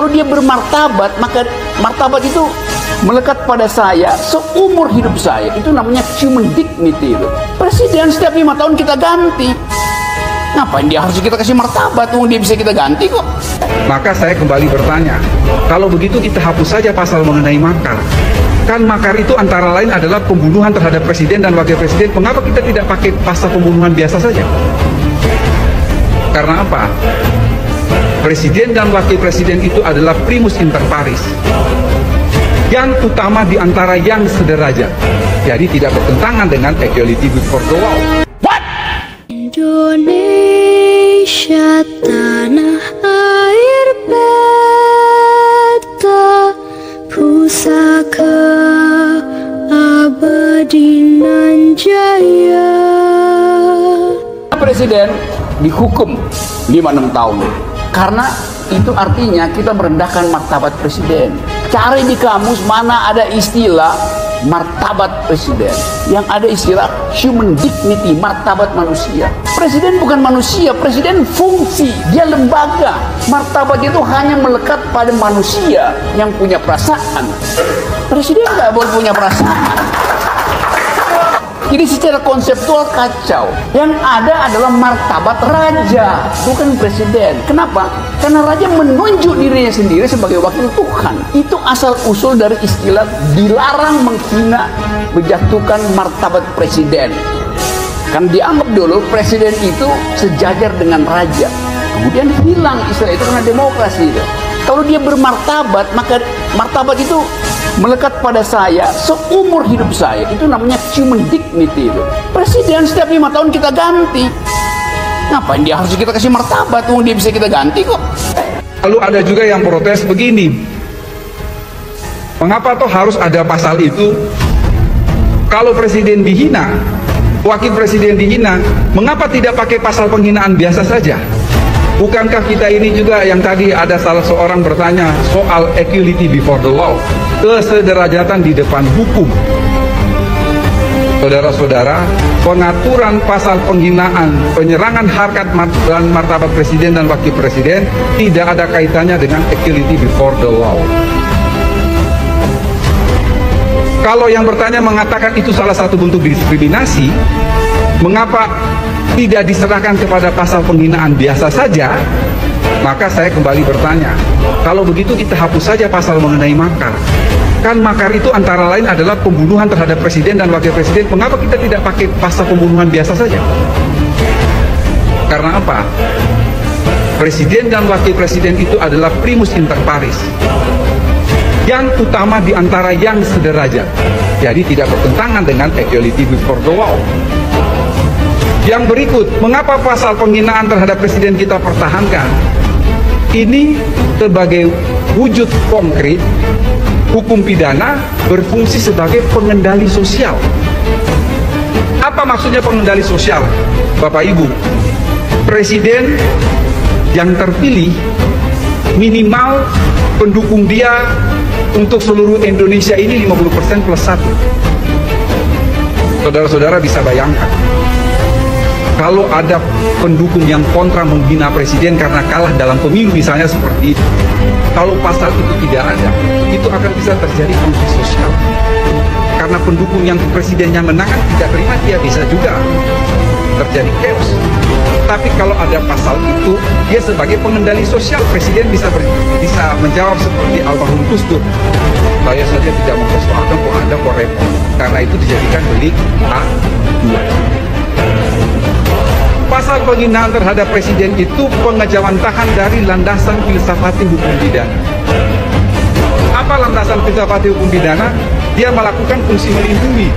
Kalau dia bermartabat, maka martabat itu melekat pada saya seumur hidup saya. Itu namanya human dignity itu. Presiden setiap 5 tahun kita ganti. Ngapain dia harus kita kasih martabat? Dia bisa kita ganti kok. Maka saya kembali bertanya, kalau begitu kita hapus saja pasal mengenai makar. Kan makar itu antara lain adalah pembunuhan terhadap presiden dan wakil presiden. Mengapa kita tidak pakai pasal pembunuhan biasa saja? Karena apa? Presiden dan wakil presiden itu adalah primus inter pares, yang utama di antara yang sederajat. Jadi tidak bertentangan dengan equality before the law. Indonesia tanah air beta, pusaka abadi nan jaya. Presiden dihukum 5-6 tahun karena itu artinya kita merendahkan martabat presiden. Cari di kamus mana ada istilah martabat presiden. Yang ada istilah human dignity, martabat manusia. Presiden bukan manusia, presiden fungsi, dia lembaga. Martabat itu hanya melekat pada manusia yang punya perasaan. Presiden nggak boleh punya perasaan. Jadi secara konseptual kacau. Yang ada adalah martabat raja, bukan presiden. Kenapa? Karena raja menunjuk dirinya sendiri sebagai wakil Tuhan. Itu asal usul dari istilah dilarang menghina, menjatuhkan martabat presiden. Kan dianggap dulu presiden itu sejajar dengan raja. Kemudian hilang istilah itu karena demokrasi itu. Kalau dia bermartabat, maka martabat itu melekat pada saya seumur hidup saya. Itu namanya human dignity itu. Presiden setiap 5 tahun kita ganti. Ngapain dia harus kita kasih martabat? Dia bisa kita ganti kok. Lalu ada juga yang protes begini, mengapa toh harus ada pasal itu? Kalau presiden dihina, wakil presiden dihina, mengapa tidak pakai pasal penghinaan biasa saja? Bukankah kita ini juga yang tadi ada salah seorang bertanya soal equality before the law, kesederajatan di depan hukum. Saudara-saudara, pengaturan pasal penghinaan, penyerangan harkat dan martabat presiden dan wakil presiden tidak ada kaitannya dengan equality before the law. Kalau yang bertanya mengatakan itu salah satu bentuk diskriminasi, mengapa tidak diserahkan kepada pasal penghinaan biasa saja? Maka saya kembali bertanya, kalau begitu kita hapus saja pasal mengenai makar. Kan makar itu antara lain adalah pembunuhan terhadap presiden dan wakil presiden. Mengapa kita tidak pakai pasal pembunuhan biasa saja? Karena apa? Presiden dan wakil presiden itu adalah primus inter pares, yang utama di antara yang sederajat. Jadi tidak bertentangan dengan equality before the law. Yang berikut, mengapa pasal penghinaan terhadap presiden kita pertahankan? Ini sebagai wujud konkret hukum pidana berfungsi sebagai pengendali sosial. Apa maksudnya pengendali sosial? Bapak Ibu, presiden yang terpilih minimal pendukung dia untuk seluruh Indonesia ini 50% plus 1. Saudara-saudara bisa bayangkan, kalau ada pendukung yang kontra menghina presiden karena kalah dalam pemilu misalnya seperti itu, kalau pasal itu tidak ada, itu akan bisa terjadi konflik sosial. Karena pendukung yang presidennya menang tidak terima, dia bisa juga terjadi chaos. Tapi kalau ada pasal itu, dia sebagai pengendali sosial, presiden bisa menjawab seperti almarhum Gus Dur, saya saja tidak mempersoalkan kok Anda kok repot, karena itu dijadikan delik A2. Pasal penghinaan terhadap presiden itu pengejawantahan dari landasan filsafati hukum pidana. Apa landasan filsafati hukum pidana? Dia melakukan fungsi melindungi.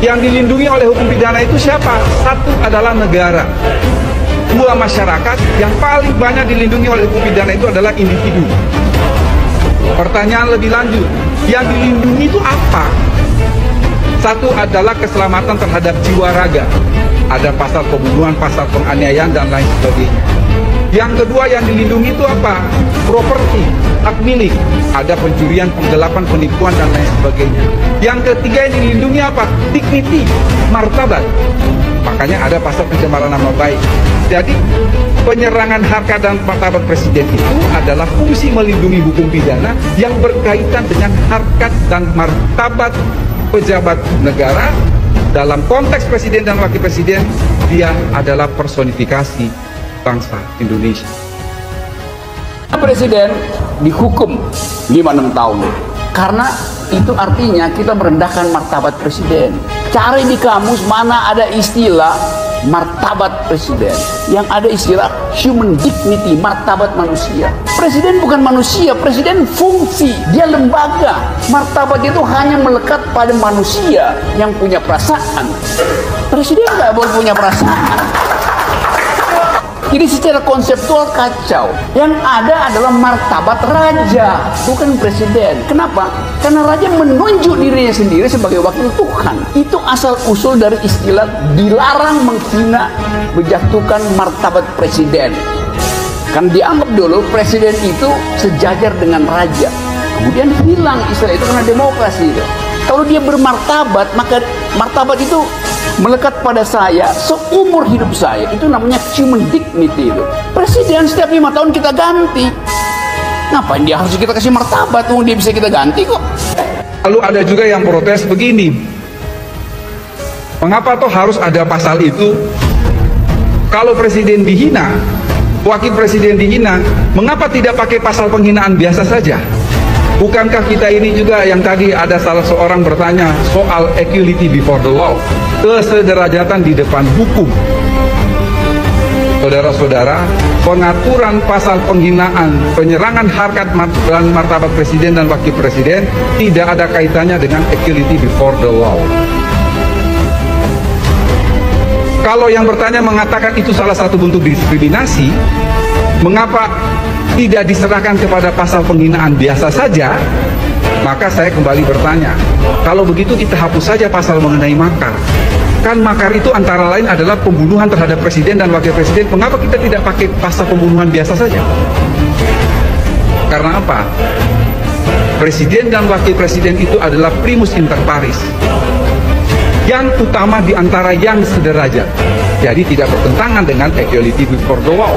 Yang dilindungi oleh hukum pidana itu siapa? Satu adalah negara. Dua, masyarakat. Yang paling banyak dilindungi oleh hukum pidana itu adalah individu. Pertanyaan lebih lanjut, yang dilindungi itu apa? Satu adalah keselamatan terhadap jiwa raga. Ada pasal pembunuhan, pasal penganiayaan, dan lain sebagainya. Yang kedua yang dilindungi itu apa? Properti, hak milik. Ada pencurian, penggelapan, penipuan, dan lain sebagainya. Yang ketiga yang dilindungi apa? Dignity, martabat. Makanya ada pasal pencemaran nama baik. Jadi penyerangan harkat dan martabat presiden itu adalah fungsi melindungi hukum pidana yang berkaitan dengan harkat dan martabat pejabat negara. Dalam konteks presiden dan wakil presiden, dia adalah personifikasi bangsa Indonesia. Presiden dihukum 5-6 tahun karena itu artinya kita merendahkan martabat presiden. Cari di kamus mana ada istilah martabat presiden, yang ada istilah human dignity, martabat manusia. Presiden bukan manusia, presiden fungsi, dia lembaga. Martabat itu hanya melekat pada manusia yang punya perasaan. Presiden nggak boleh punya perasaan. Jadi secara konseptual kacau. Yang ada adalah martabat raja, bukan presiden. Kenapa? Karena raja menunjuk dirinya sendiri sebagai wakil Tuhan. Itu asal usul dari istilah dilarang menghina, menjatuhkan martabat presiden. Kan dianggap dulu presiden itu sejajar dengan raja. Kemudian hilang istilah itu karena demokrasi itu. Kalau dia bermartabat, maka martabat itu melekat pada saya seumur hidup saya. Itu namanya human dignity itu. Presiden setiap 5 tahun kita ganti. Ngapain dia harus kita kasih martabat? Dia bisa kita ganti kok. Lalu ada juga yang protes begini, mengapa toh harus ada pasal itu? Kalau presiden dihina, wakil presiden dihina, mengapa tidak pakai pasal penghinaan biasa saja? Bukankah kita ini juga yang tadi ada salah seorang bertanya soal equality before the law, kesederajatan di depan hukum. Saudara-saudara, pengaturan pasal penghinaan, penyerangan harkat dan martabat presiden dan wakil presiden tidak ada kaitannya dengan equality before the law. Kalau yang bertanya mengatakan itu salah satu bentuk diskriminasi, mengapa tidak diserahkan kepada pasal penghinaan biasa saja? Maka saya kembali bertanya, kalau begitu kita hapus saja pasal mengenai makar. Kan makar itu antara lain adalah pembunuhan terhadap presiden dan wakil presiden. Mengapa kita tidak pakai pasal pembunuhan biasa saja? Karena apa? Presiden dan wakil presiden itu adalah primus inter pares, yang utama di antara yang sederajat. Jadi tidak bertentangan dengan equality before the law.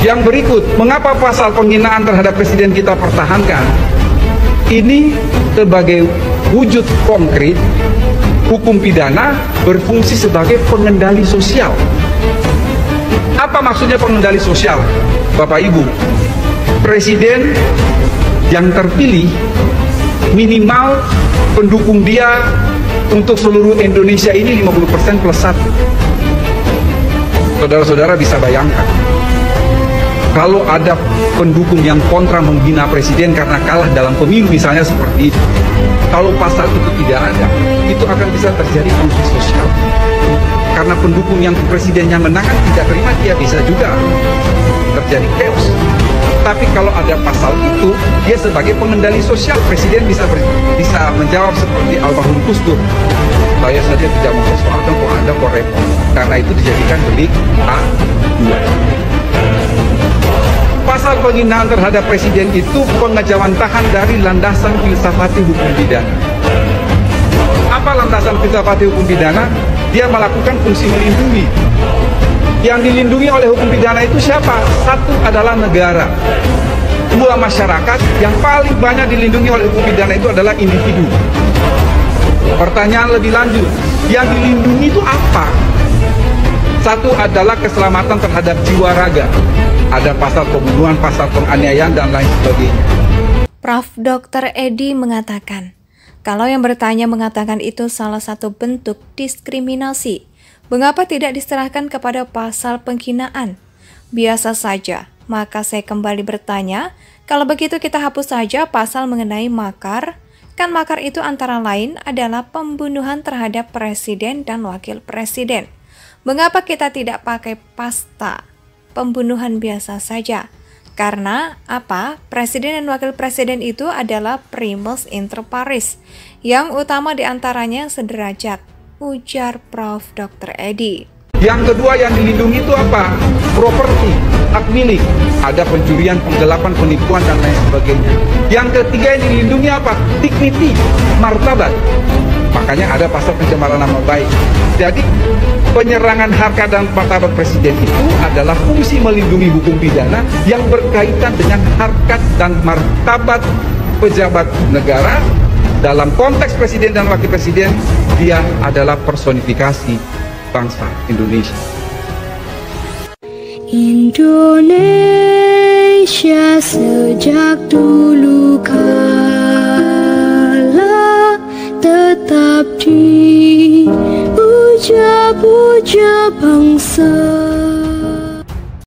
Yang berikut, mengapa pasal penghinaan terhadap presiden kita pertahankan? Ini sebagai wujud konkret hukum pidana berfungsi sebagai pengendali sosial. Apa maksudnya pengendali sosial? Bapak Ibu, presiden yang terpilih minimal pendukung dia untuk seluruh Indonesia ini 50% plus 1. Saudara-saudara bisa bayangkan, kalau ada pendukung yang kontra menghina presiden karena kalah dalam pemilu misalnya seperti itu, kalau pasal itu tidak ada, itu akan bisa terjadi konflik sosial. Karena pendukung yang presidennya menang kan tidak terima, dia bisa juga terjadi chaos. Tapi kalau ada pasal itu, dia sebagai pengendali sosial, presiden bisa menjawab seperti almarhum Gus Dur, saya saja tidak mempersoalkan kok Anda kok repot, karena itu dijadikan delik A2. Pasal penghinaan terhadap presiden itu pengejawantahan dari landasan filsafati hukum pidana. Apa landasan filsafati hukum pidana? Dia melakukan fungsi melindungi. Yang dilindungi oleh hukum pidana itu siapa? Satu adalah negara. Dua, masyarakat. Yang paling banyak dilindungi oleh hukum pidana itu adalah individu. Pertanyaan lebih lanjut, yang dilindungi itu apa? Satu adalah keselamatan terhadap jiwa raga. Ada pasal pembunuhan, pasal penganiayaan, dan lain sebagainya. Prof. Dr. Edi mengatakan, kalau yang bertanya mengatakan itu salah satu bentuk diskriminasi, mengapa tidak diserahkan kepada pasal penghinaan? Biasa saja. Maka saya kembali bertanya, kalau begitu kita hapus saja pasal mengenai makar. Kan makar itu antara lain adalah pembunuhan terhadap presiden dan wakil presiden. Mengapa kita tidak pakai pasta pembunuhan biasa saja? Karena apa? Presiden dan wakil presiden itu adalah primus inter pares, yang utama diantaranya sederajat, ujar Prof. Dr. Edi. Yang kedua yang dilindungi itu apa? Properti, hak milik. Ada pencurian, penggelapan, penipuan, dan lain sebagainya. Yang ketiga yang dilindungi apa? Dignity, martabat. Makanya ada pasal pencemaran nama baik. Jadi penyerangan harkat dan martabat presiden itu adalah fungsi melindungi hukum pidana yang berkaitan dengan harkat dan martabat pejabat negara. Dalam konteks presiden dan wakil presiden, dia adalah personifikasi bangsa Indonesia. Indonesia sejak dulu kala tetap dipuja-puja bangsa.